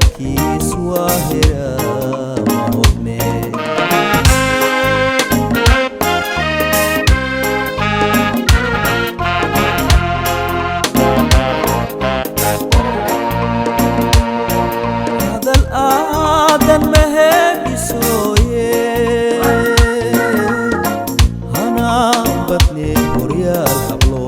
hadalkiis waa hiraa ma hubne hadal aadan ma heegisooye hanaan badne horyaal hablo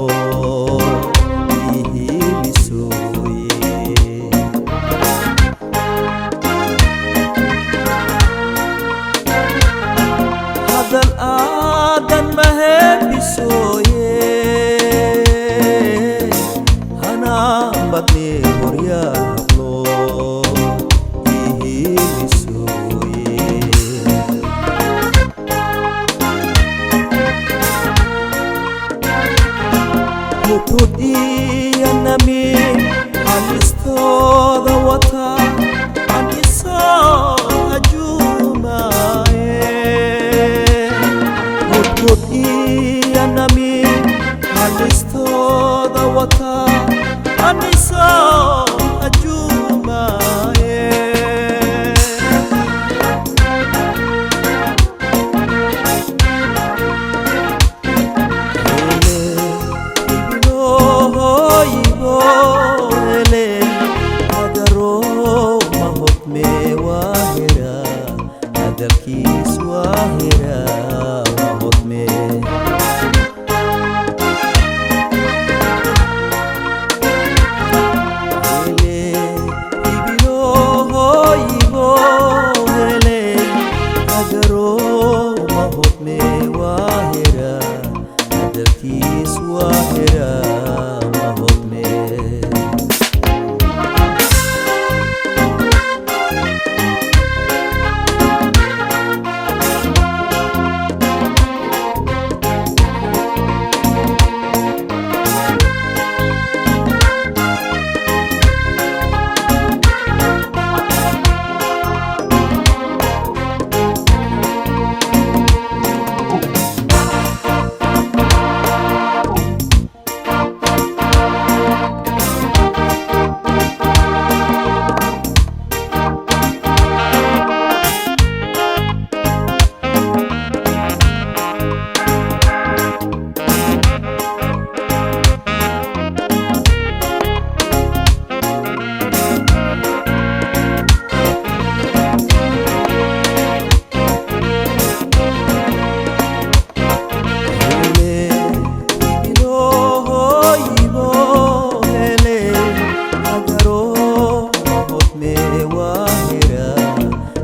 hadal aadan ma heegisooye hanaan badne horyaal hablo ihiilisooye hutud iyo namiin halistooda wata aan isoo hajuumaaye hudhud iyo namiin halistooda wata aan isoo hajuumaaye hadalkiis waa hiraa ma hubne hibilohoyibo hele agaro ma hubne waa hiraa hadalkiis waa hiraa ma hubne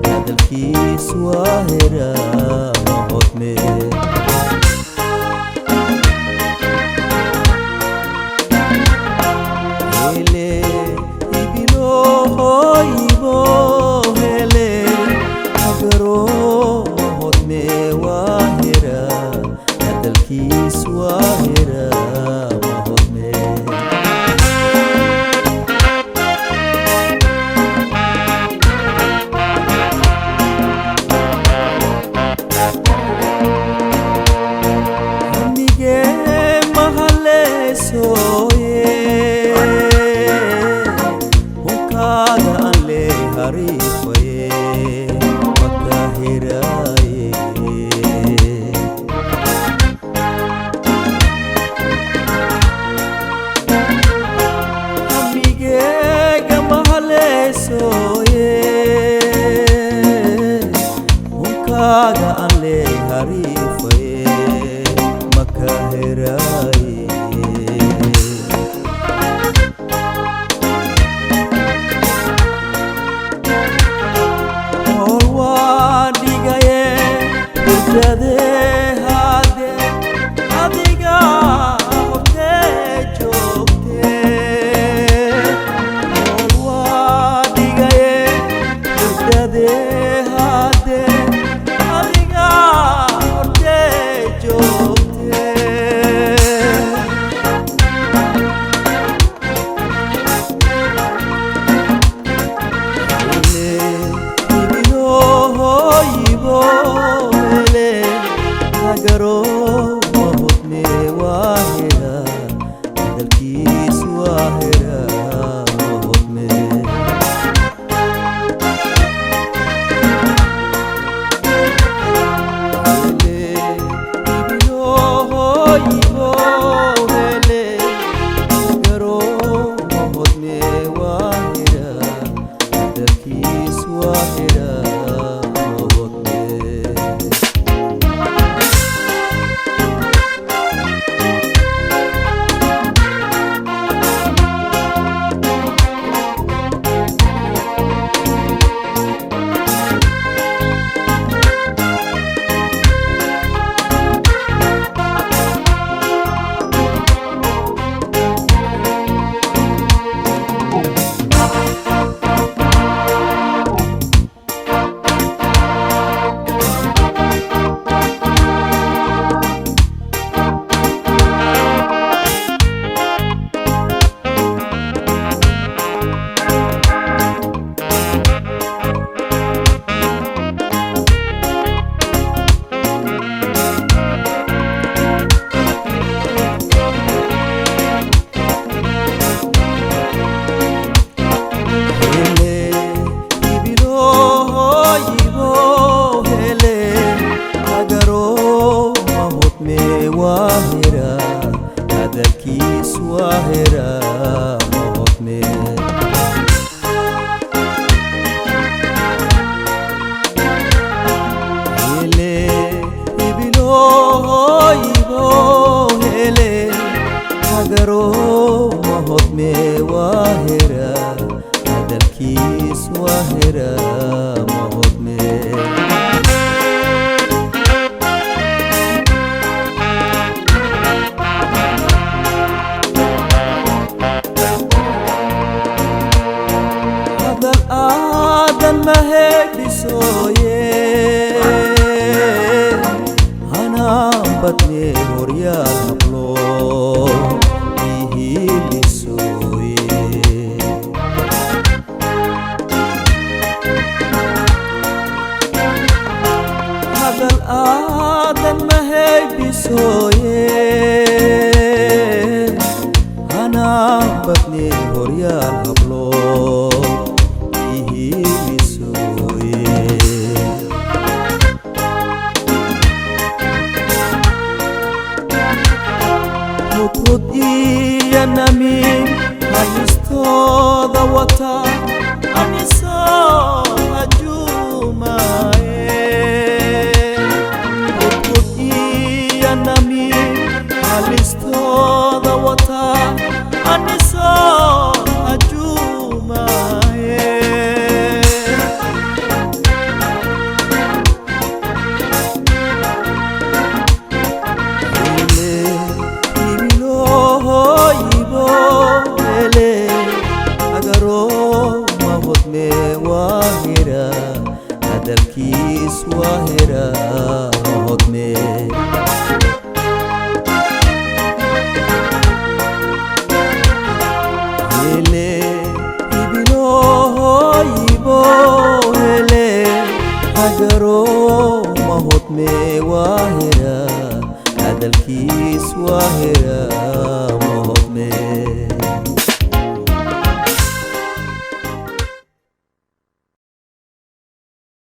hadalkiis waa hiraa ma hubne hele hibilohoyibo hele agaro ma hubne waa hiraa hadalkiis waa hiraa ma hubne hunkaada aan le hariifaye maka hiraaye hamigeega mahaleesooye hunkaada aan le hariifaye maka hiraaye adiga hortee joogtee nool waa dhigaye hurdadee haddee adiga hortee joogtee hibilohoyibo hele hadalkiis waa hera ma hodme hadal aadan ma hedhisoye hanaan badne horyaal hablo hadal aadan ma hedhisoye hanaan badne horyaal hablo ihilisoye hudhud iyo namiim halistooda wata amisoo hajuumaye hudhud iyo namiim halistooda wata amisoo hajuumaye hadalkiis waa hera ma hodme hele ibilohoyibo hele hagaro ma hodme waa hera hadalkiis waa hera